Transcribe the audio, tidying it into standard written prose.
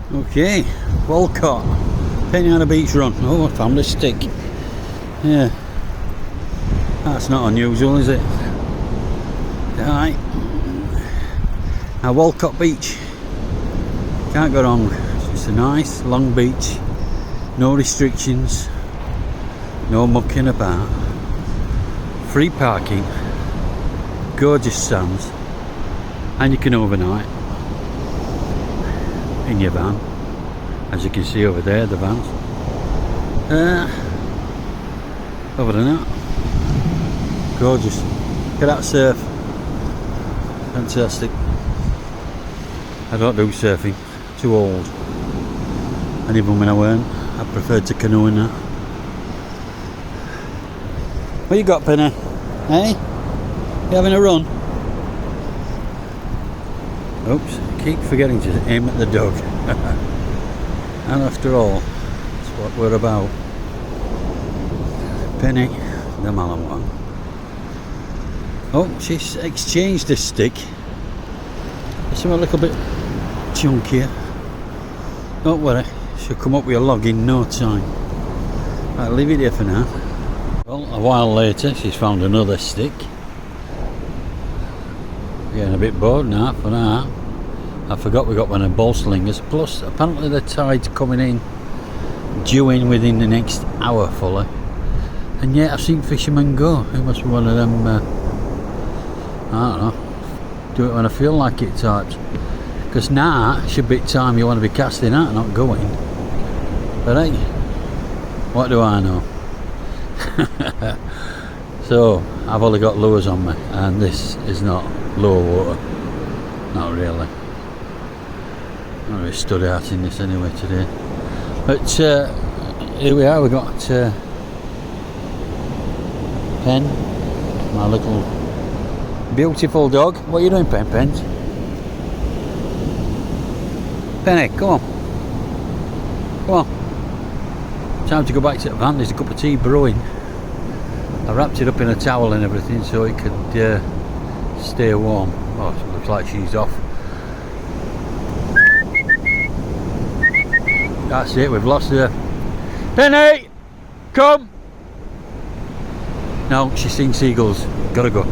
Okay, Walcott, penny on a beach run. Oh, I found a stick. Yeah, that's not unusual, is it? Right, now Walcott Beach, can't go wrong. It's just a nice long beach, no restrictions, no mucking about, free parking, gorgeous sands, and you can overnight in your van, as you can see over there, the vans. Other than that, gorgeous. Look at that surf, fantastic. I don't do surfing, too old, and even when I weren't, I preferred to canoe and that. What you got, Penny? Hey? You having a run? Oops, I keep forgetting to aim at the dog. And after all, that's what we're about. Penny, the Malinois. Oh, she's exchanged this stick. Something a little bit chunkier. Don't worry, she'll come up with a log in no time. I'll leave it here for now. Well, a while later, she's found another stick. Getting a bit bored now for now. I forgot we got one of ball slingers. Plus, apparently the tide's coming in, due in within the next hour fully. And yet I've seen fishermen go. It must be one of them, I don't know, do it when I feel like it types. Because now should be time you want to be casting out, not going. But hey, what do I know? So I've only got lures on me, and this is not low water. Not really. Not really stood out in this anyway today. But here we are. We got Pen, my little beautiful dog. What are you doing, Pens? Penny, come on. Come on. Time to go back to the van. There's a cup of tea brewing. I wrapped it up in a towel and everything so it could stay warm. Oh, it looks like she's off. That's it, we've lost her. Penny! Come! No, she's seen seagulls. Gotta go.